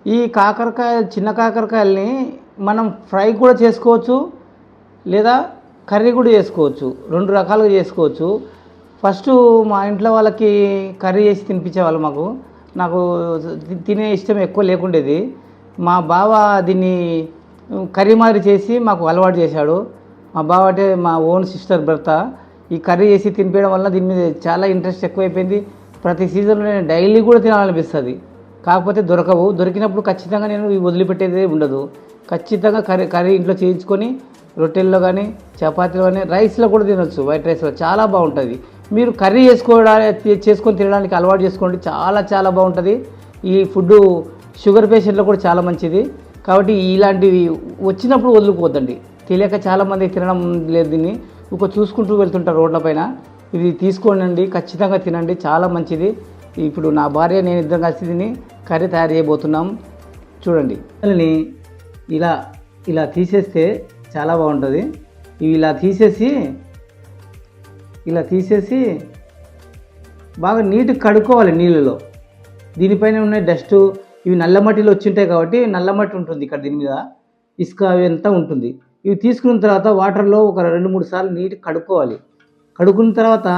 ఈ కాకరకాయ చిన్న కాకరకాయల్ని మనం ఫ్రై కూడా చేసుకోవచ్చు, లేదా కర్రీ కూడా చేసుకోవచ్చు. 2 రకాలుగా చేసుకోవచ్చు. ఫస్టు మా ఇంట్లో వాళ్ళకి కర్రీ చేసి తినిపించేవాళ్ళు మాకు. నాకు తినే ఇష్టం ఎక్కువ లేకుండేది. మా బావ దీన్ని కర్రీ మాదిరి చేసి మాకు అలవాటు చేశాడు. మా బావ అంటే మా ఓన్ సిస్టర్ భర్త. ఈ కర్రీ చేసి తినిపించడం వల్ల దీని మీద చాలా ఇంట్రెస్ట్ ఎక్కువైపోయింది. ప్రతి సీజన్లో నేను డైలీ కూడా తినాలనిపిస్తుంది. కాకపోతే దొరకవు. దొరికినప్పుడు ఖచ్చితంగా నేను వదిలిపెట్టేదే ఉండదు. ఖచ్చితంగా కర్రీ ఇంట్లో చేయించుకొని రొట్టెల్లో కానీ, చపాతీలో కానీ, రైస్లో కూడా తినొచ్చు. వైట్ రైస్లో చాలా బాగుంటుంది. మీరు కర్రీ చేసుకొని తినడానికి అలవాటు చేసుకోండి. చాలా చాలా బాగుంటుంది. ఈ ఫుడ్డు షుగర్ పేషెంట్లో కూడా చాలా మంచిది. కాబట్టి ఇలాంటివి వచ్చినప్పుడు వదులుకోవద్దండి. తెలియక చాలామంది తినడం లేదు. దీన్ని చూసుకుంటూ వెళ్తుంటారు రోడ్లపైన. ఇది తీసుకోండి, ఖచ్చితంగా తినండి, చాలా మంచిది. ఇప్పుడు నా భార్య నేను ఇద్దరం కలిసి దీన్ని కర్రీ తయారు చేయబోతున్నాం. చూడండి, దాన్ని ఇలా ఇలా తీసేస్తే చాలా బాగుంటుంది. ఇవి ఇలా తీసేసి బాగా నీట్గా కడుక్కోవాలి నీళ్ళలో. దీనిపైన ఉన్న డస్ట్ ఇవి నల్ల మట్టిలో వచ్చి ఉంటాయి కాబట్టి నల్ల మట్టి ఉంటుంది ఇక్కడ. దీని మీద ఇసుక అవి అంతా ఉంటుంది. ఇవి తీసుకున్న తర్వాత వాటర్లో ఒక 2-3 సార్లు నీట్గా కడుక్కోవాలి. కడుక్కున్న తర్వాత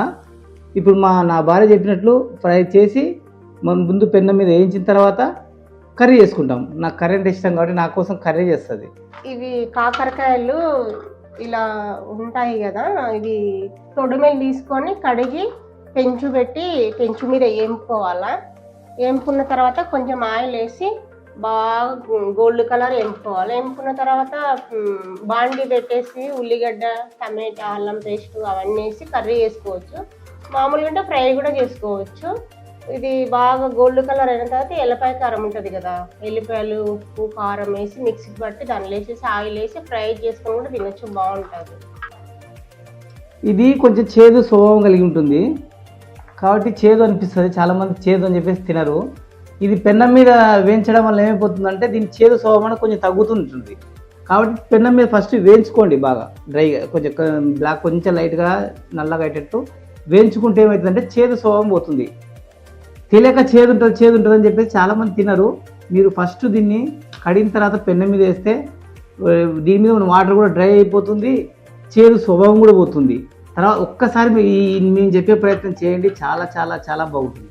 ఇప్పుడు నా భార్య చెప్పినట్లు ఫ్రై చేసి మనం ముందు పెన్నం మీద వేయించిన తర్వాత కర్రీ చేసుకుంటాం. నాకు కర్రీ అంటే ఇష్టం కాబట్టి నా కోసం కర్రీ చేస్తుంది. ఇవి కాకరకాయలు ఇలా ఉంటాయి కదా, ఇవి తొడిమెలు తీసుకొని కడిగి పెంచు మీద వేపుకోవాలా. వేపుకున్న తర్వాత కొంచెం ఆయిల్ వేసి బాగా గోల్డ్ కలర్ వేపుకోవాలి. వేపుకున్న తర్వాత బాండి పెట్టేసి ఉల్లిగడ్డ, టమాటా, అల్లం పేస్ట్ అవన్నీ వేసి కర్రీ చేసుకోవచ్చు. మామూలుగా అంటే ఫ్రై కూడా చేసుకోవచ్చు. ఇది బాగా గోల్డ్ కలర్ అయిన తర్వాత ఎల్లిపాయ కారం ఉంటుంది కదా, ఎల్లిపాయలు, ఉప్పు, కారం వేసి మిక్సీకి పట్టి దానిలో వేసేసి ఆయిల్ వేసి ఫ్రై చేసుకొని కూడా తినొచ్చు, బాగుంటుంది. ఇది కొంచెం చేదు స్వభావం కలిగి ఉంటుంది కాబట్టి చేదు అనిపిస్తుంది. చాలామంది చేదు అని చెప్పేసి తినరు. ఇది పెన్నం మీద వేయించడం వల్ల ఏమైపోతుందంటే దీని చేదు స్వభావం కొంచెం తగ్గుతుంటుంది. కాబట్టి పెన్నం మీద ఫస్ట్ వేయించుకోండి బాగా డ్రైగా, కొంచెం బ్లాక్ కొంచెం లైట్గా నల్లగా అయ్యేటట్టు వేయించుకుంటే ఏమవుతుందంటే చేదు స్వభావం పోతుంది. తెలియక చేదు ఉంటుంది అని చెప్పేసి చాలామంది తినరు. మీరు ఫస్ట్ దీన్ని కడిగిన తర్వాత పెన్నం మీద వేస్తే దీని మీద ఉన్న వాటర్ కూడా డ్రై అయిపోతుంది, చేదు స్వభావం కూడా పోతుంది. తర్వాత ఒక్కసారి నేను చెప్పే ప్రయత్నం చేయండి, చాలా చాలా చాలా బాగుంటుంది.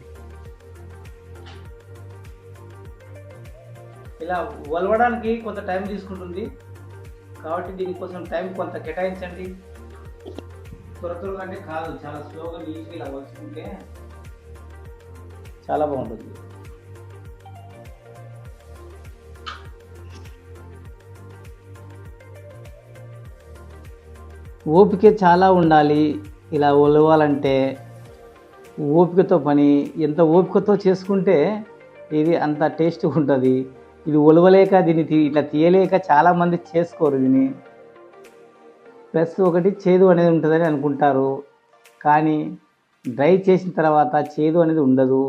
ఇలా వలవడానికి కొంత టైం తీసుకుంటుంది కాబట్టి దీనికోసం టైం కొంత కేటాయించండి. త్వరగా అంటే కాదు, చాలా స్లోగా నీట్గా ఇలా వలుచుకుంటే చాలా బాగుంటుంది. ఓపిక చాలా ఉండాలి. ఇలా ఒలవాలంటే ఓపికతో పని. ఎంత ఓపికతో చేసుకుంటే ఇది అంత టేస్ట్ ఉంటుంది. ఇది ఒలవలేక దీన్ని ఇట్లా తీయలేక చాలామంది చేసుకోరు దీన్ని. ప్లస్ ఒకటి చేదు అనేది ఉంటుందని అనుకుంటారు, కానీ డ్రై చేసిన తర్వాత చేదు అనేది ఉండదు.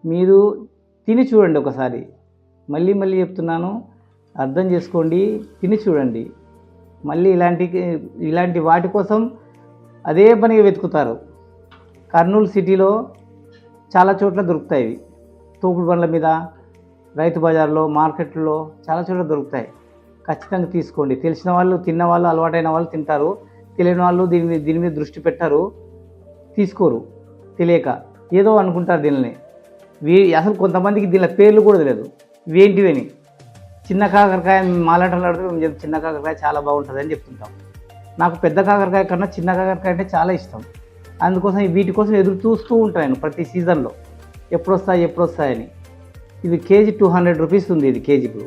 మీరు తిని చూడండి ఒకసారి. మళ్ళీ చెప్తున్నాను, అర్థం చేసుకోండి, తిని చూడండి. మళ్ళీ ఇలాంటి వాటి కోసం అదే పనిగా వెతుకుతారు. కర్నూలు సిటీలో చాలా చోట్ల దొరుకుతాయి. తోపుడు బండ్ల మీద, రైతు బజార్లో, మార్కెట్లో చాలా చోట్ల దొరుకుతాయి. ఖచ్చితంగా తీసుకోండి. తెలిసిన వాళ్ళు, తిన్నవాళ్ళు, అలవాటైన వాళ్ళు తింటారు. తెలియని వాళ్ళు దీని మీద దృష్టి పెట్టారు, తీసుకోరు. తెలియక ఏదో అనుకుంటారు దీనిని. అసలు కొంతమందికి దీని పేర్లు కూడా తెలియదు, ఇవేంటివని. చిన్న కాకరకాయ మాలాటలు ఆడితే మేము చిన్న కాకరకాయ చాలా బాగుంటుంది అని చెప్తుంటాం. నాకు పెద్ద కాకరకాయ కన్నా చిన్న కాకరకాయ అంటే చాలా ఇష్టం. అందుకోసం వీటి కోసం ఎదురు చూస్తూ ఉంటాను ప్రతి సీజన్లో, ఎప్పుడు వస్తాయని. ఇది కేజీ 200 రూపీస్ ఉంది. ఇది కేజీ ఇప్పుడు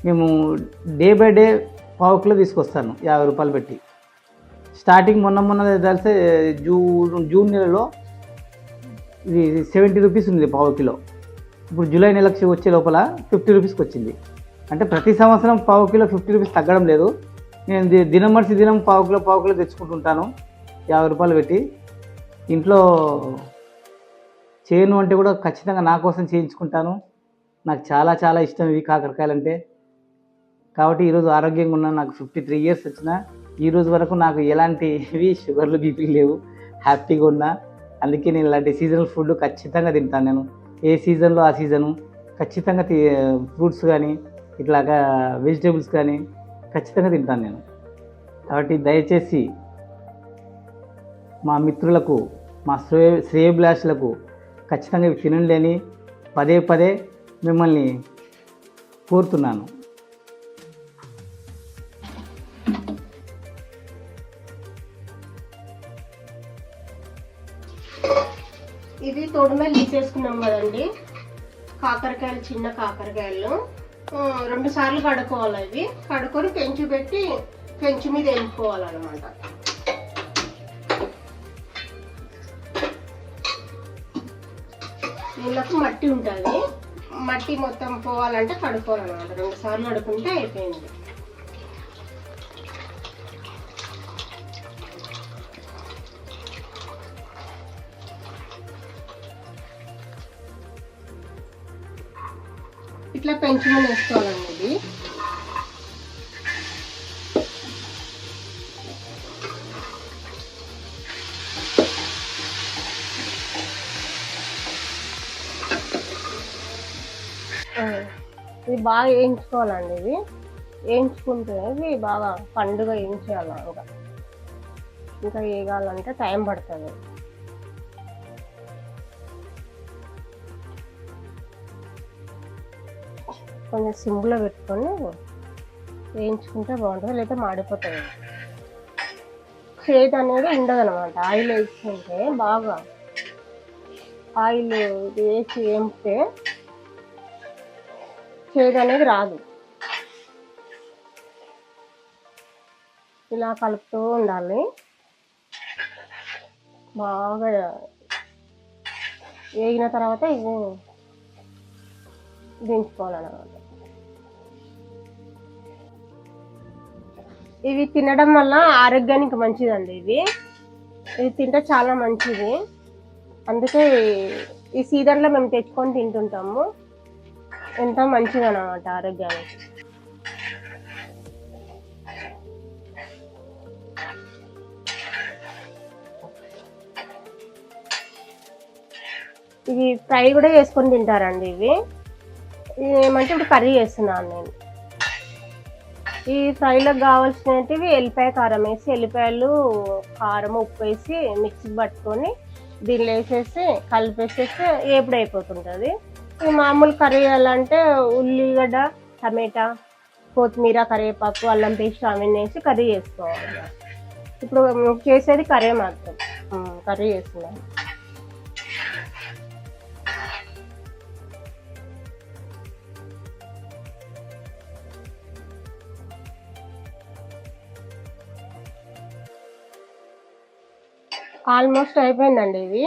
మేము డే బై డే పావు కిలో తీసుకొస్తాను 50 రూపాయలు పెట్టి. స్టార్టింగ్ మొన్న తెలిసే జూన్ నెలలో ఇది 70 రూపీస్ ఉంది పావు కిలో. ఇప్పుడు జూలై నెలకు వచ్చే లోపల 50 రూపీస్కి వచ్చింది. అంటే ప్రతి సంవత్సరం పావు కిలో 50 రూపీస్ తగ్గడం లేదు. నేను దినం పావు కిలో తెచ్చుకుంటుంటాను 50 రూపాయలు పెట్టి. ఇంట్లో చేయను అంటే కూడా ఖచ్చితంగా నా కోసం చేయించుకుంటాను. నాకు చాలా చాలా ఇష్టం ఇవి కాకరకాయలు అంటే. కాబట్టి ఈరోజు ఆరోగ్యంగా ఉన్నాను. నాకు 53 ఇయర్స్ వచ్చిన ఈ రోజు వరకు నాకు ఎలాంటివి షుగర్లు, బీపీలు లేవు. హ్యాపీగా ఉన్నా. అందుకే నేను ఇలాంటి సీజనల్ ఫుడ్ ఖచ్చితంగా తింటాను. నేను ఏ సీజన్లో ఆ సీజను ఖచ్చితంగా ఫ్రూట్స్ కానీ ఇట్లాగా వెజిటేబుల్స్ కానీ ఖచ్చితంగా తింటాను నేను. కాబట్టి దయచేసి మా మిత్రులకు, మా శ్రేయోభిలాషులకు ఖచ్చితంగా ఇవి తినండి అని పదే పదే మిమ్మల్ని కోరుతున్నాను. ఇది తోడుమేలు తీసేసుకున్నాం కదండి. కాకరకాయలు, చిన్న కాకరకాయలు 2 సార్లు కడుక్కోవాలి. ఇవి కడుక్కొని పెంచు పెట్టి పెంచు మీద వేసుకోవాలన్నమాట. నీళ్ళకు మట్టి ఉంటుంది, మట్టి మొత్తం పోవాలంటే కడుక్కోవాలన్నమాట. 2 సార్లు కడుక్కుంటే అయిపోయింది. ఇట్లా పెంచు మీద వేసుకోవాలండి. ఇది ఇది బాగా వేయించుకోవాలండి. ఇది వేయించుకుంటే ఇవి బాగా పండుగ వేయించేయాలి. ఇంకా వేగాలంటే టైం పడుతుంది. కొంచెం సింపుల్లో పెట్టుకొని వేయించుకుంటే బాగుంటుంది, లేకపోతే మాడిపోతుంది. చేదు అనేది ఉండదు అనమాట. ఆయిల్ వేసుకుంటే బాగా ఆయిల్ వేసి వేపితే చేదు అనేది రాదు. ఇలా కలుపుతూ ఉండాలి. బాగా వేగిన తర్వాత ఇది దించుకోవాలన్నమాట. ఇవి తినడం వల్ల ఆరోగ్యానికి మంచిదండి. ఇవి తింటే చాలా మంచిది. అందుకే ఈ సీజన్లో మేము తెచ్చుకొని తింటుంటాము. ఎంతో మంచిది అన్నమాట ఆరోగ్యానికి. ఇవి ఫ్రై కూడా చేసుకొని తింటారండి. ఇవి ఏమంటే ఇప్పుడు కర్రీ చేస్తున్నాను నేను. ఈ ఫ్రైలోకి కావాల్సినవి ఎల్లిపాయ కారం వేసి, ఎల్లిపాయలు, కారం, ఉప్పు వేసి మిక్సీ పట్టుకొని దీనిలో వేసేసి కలిపేసేసి ఏపుడు అయిపోతుంటుంది. ఈ మామూలు కర్రీ చేయాలంటే ఉల్లిగడ్డ, టమాటా, కొత్తిమీర, కరివేపాకు, అల్లం పేస్ట్ అవన్నీ వేసి కర్రీ చేసుకోవాలి. ఇప్పుడు చేసేది కర్రీ మాత్రం. కర్రీ చేస్తున్నాను. ఆల్మోస్ట్ అయిపోయిందండి. ఇది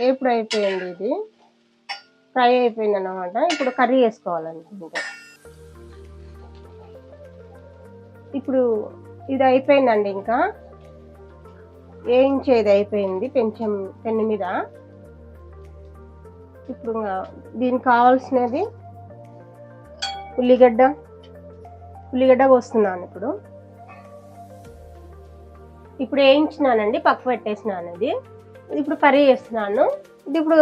ఎప్పుడు అయిపోయింది, ఇది ఫ్రై అయిపోయింది అన్నమాట. ఇప్పుడు కర్రీ వేసుకోవాలండి. ఇప్పుడు ఇది అయిపోయిందండి. ఇంకా వేయించేది అయిపోయింది పెన్ను మీద. ఇప్పుడు దీనికి కావాల్సినది ఉల్లిగడ్డ కోస్తున్నాను. ఇప్పుడు వేయించినానండి, పక్క పెట్టేసినాను. ఇది ఇప్పుడు కర్రీ చేస్తున్నాను. ఇది ఇప్పుడు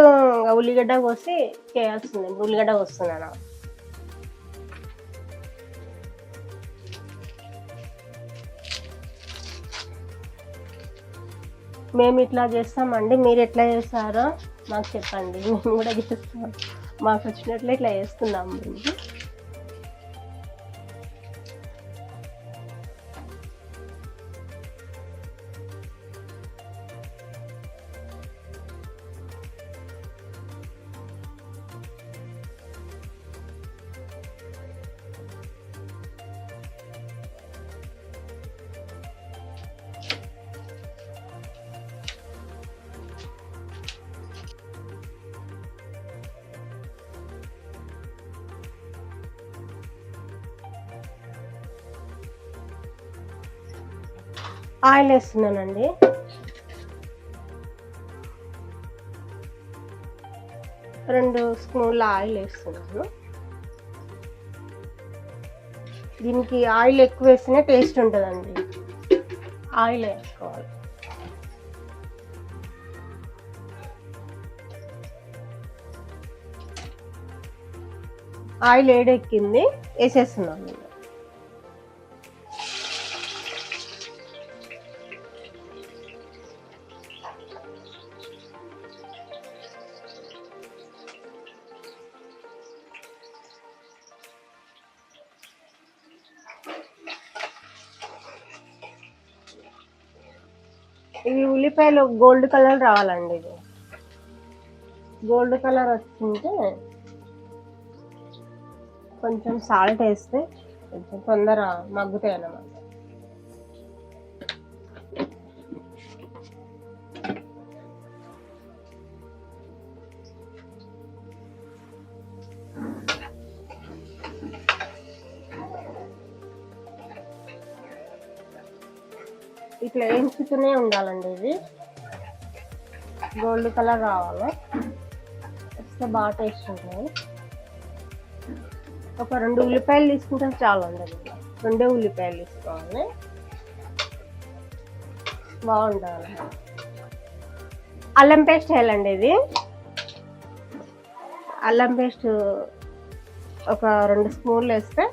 ఉల్లిగడ్డ కోసి చేయాల్సింది. ఉల్లిగడ్డ కోస్తున్నాను. మేము ఇట్లా చేస్తామండి. మీరు ఎట్లా చేస్తారో మాకు చెప్పండి. మేము కూడా చేస్తాం. మాకు వచ్చినట్లు ఇట్లా చేస్తున్నాము. ఆయిల్ వేస్తున్నానండి. రెండు స్పూన్ల ఆయిల్ వేస్తున్నాను. దీనికి ఆయిల్ ఎక్కువ వేస్తేనే టేస్ట్ ఉంటుందండి. ఆయిల్ వేసుకోవాలి. ఆయిల్ వేడెక్కింది, వేసేస్తున్నాను. ఇవి ఉల్లిపాయలు గోల్డ్ కలర్ రావాలండి. ఇది గోల్డ్ కలర్ వచ్చింటే కొంచెం సాల్ట్ వేస్తే కొంచెం తొందర మగ్గుతాయి అన్నమాట. ఇట్లా వేయించుతూనే ఉండాలండి. ఇది గోల్డ్ కలర్ రావాలి, వస్తే బాగా టేస్ట్ ఉంటుంది. ఒక 2 ఉల్లిపాయలు తీసుకుంటే చాలండి. 2 ఉల్లిపాయలు తీసుకోవాలి, బాగుంటుంది. అల్లం పేస్ట్ వేయాలండి. ఇది అల్లం పేస్ట్ ఒక 2 స్పూన్లు వేస్తే,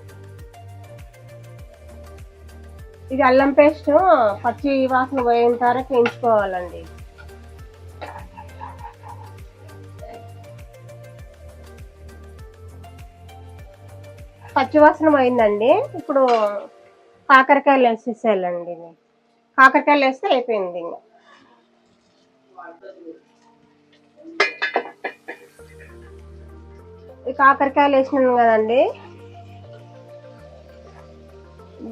ఇది అల్లం పేస్ట్ పచ్చి వాసన పోయిన తర్వాత వేయించుకోవాలండి. పచ్చి వాసన పోయిందండి. ఇప్పుడు కాకరకాయలు వేసేసేయాలండి. కాకరకాయలు వేస్తే అయిపోయింది. ఇంకా ఈ కాకరకాయలు వేసినాను కదండి,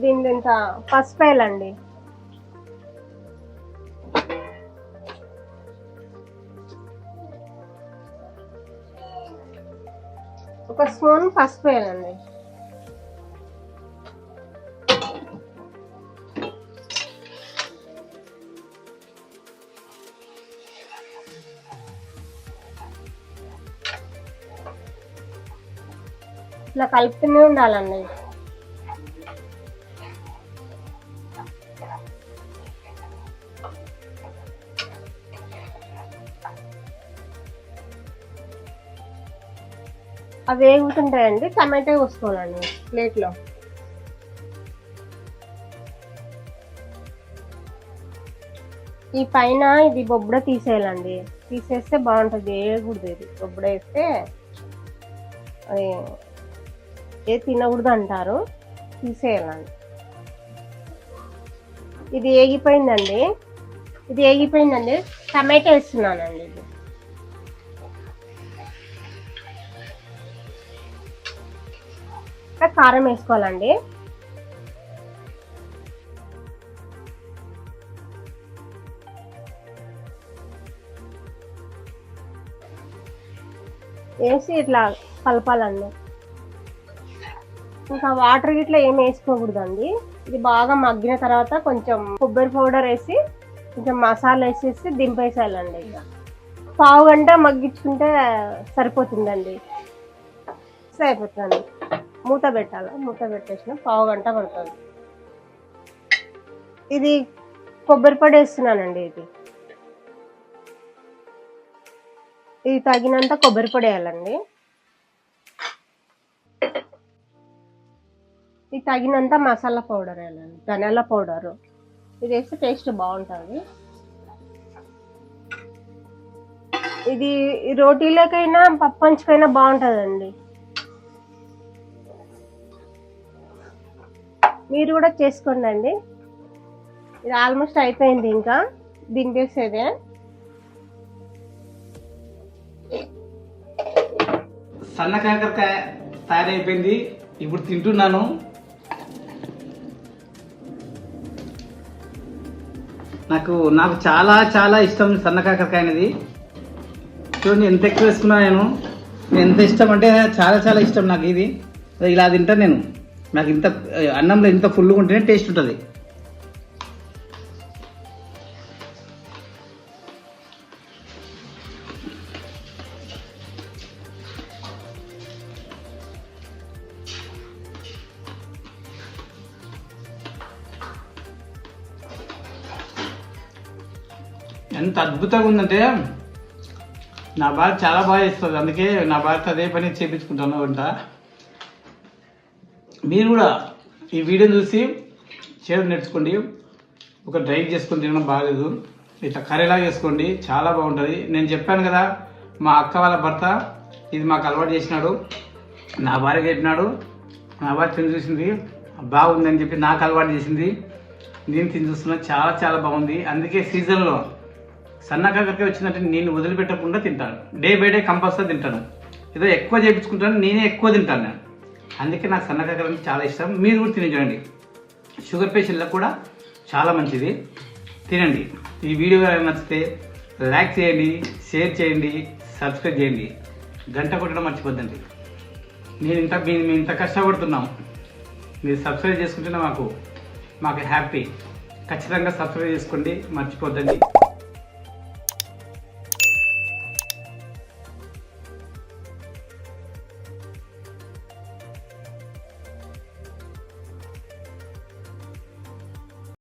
దీని ఇంత పసుపు వేయాలండి. ఒక స్పూన్ పసుపు వేయాలండి. ఇట్లా కలుపుతూనే ఉండాలండి. అవి వేగుతుంటాయండి. టమాటా కోసుకోవాలండి ప్లేట్లో. ఈ పైన ఇది బొబ్బడ తీసేయాలండి. తీసేస్తే బాగుంటుంది. వేయకూడదు, ఇది బొబ్బడ వేస్తే అది ఏ తినకూడదు అంటారు, తీసేయాలండి. ఇది వేగిపోయిందండి. టమాటా వేస్తున్నానండి. ఇది కారం వేసుకోవాలండి. వేసి ఇట్లా కలపాలండి. ఇంకా వాటర్ ఇట్లా ఏమి వేసుకోకూడదండి. ఇది బాగా మగ్గిన తర్వాత కొంచెం కొబ్బరి పౌడర్ వేసి కొంచెం మసాలా వేసేసి దింపేసేయాలండి. ఇక పావు గంట మగ్గించుకుంటే సరిపోతుందండి. అయిపోతుందండి. మూత పెట్టాలి. మూత పెట్టేసిన పావు గంట పడుతుంది. ఇది కొబ్బరి పొడి వేస్తున్నానండి. ఇది తగినంత కొబ్బరి పొడి వేయాలండి. ఇది తగినంత మసాలా పౌడర్ వేయాలండి, ధనియాల పౌడరు. ఇది వేస్తే టేస్ట్ బాగుంటుంది. ఇది రోటీలోకైనా పప్పంచుకైనా బాగుంటుందండి. మీరు కూడా చేసుకోండి అండి. ఇది ఆల్మోస్ట్ అయిపోయింది, ఇంకా దింపేసేదే. సన్న కాకరకాయ తయారైపోయింది. ఇప్పుడు తింటున్నాను. నాకు చాలా చాలా ఇష్టం సన్న కాకరకాయ అనేది. చూడండి ఎంత ఎక్కువ వేసుకున్నా నేను. ఎంత ఇష్టం అంటే చాలా చాలా ఇష్టం నాకు. ఇది ఇలా తింటాను నేను. నాకు ఇంత అన్నంలో ఇంత ఫుల్గా ఉంటేనే టేస్ట్ ఉంటుంది. ఎంత అద్భుతంగా ఉందంటే నా భార్య చాలా బాగా చేస్తుంది. అందుకే నా భార్య అదే పని చేయించుకుంటాను వంట. మీరు కూడా ఈ వీడియోని చూసి చేయడం నేర్చుకోండి. ఒక డ్రై చేసుకొని తినడం బాగాలేదు, ఇట్లా కర్రీలా చేసుకోండి, చాలా బాగుంటుంది. నేను చెప్పాను కదా, మా అక్క వాళ్ళ భర్త ఇది మాకు అలవాటు చేసినాడు, నా భార్యకి చెప్పినాడు, నా భార్య తిని చూసింది బాగుందని చెప్పి నాకు అలవాటు చేసింది. నేను తిని చూస్తున్నా, చాలా చాలా బాగుంది. అందుకే సీజన్లో సన్నకాకరకాయ వచ్చిందంటే నేను వదిలిపెట్టకుండా తింటాను. డే బై డే కంపల్సరీ తింటాను. ఏదో ఎక్కువ చేయించుకుంటాను, నేనే ఎక్కువ తింటాను నేను. అందుకే నాకు సన్నకాకర అంటే చాలా ఇష్టం. మీరు కూడా తిని చూడండి. షుగర్ పేషెంట్లకు కూడా చాలా మంచిది, తినండి. ఈ వీడియో కనుక నచ్చితే లైక్ చేయండి, షేర్ చేయండి, సబ్స్క్రైబ్ చేయండి, గంట కొట్టడం మర్చిపోద్దండి. మేము ఇంత కష్టపడుతున్నాం, మీరు సబ్స్క్రైబ్ చేసుకుంటేనే మాకు హ్యాపీ. ఖచ్చితంగా సబ్స్క్రైబ్ చేసుకోండి, మర్చిపోద్దండి.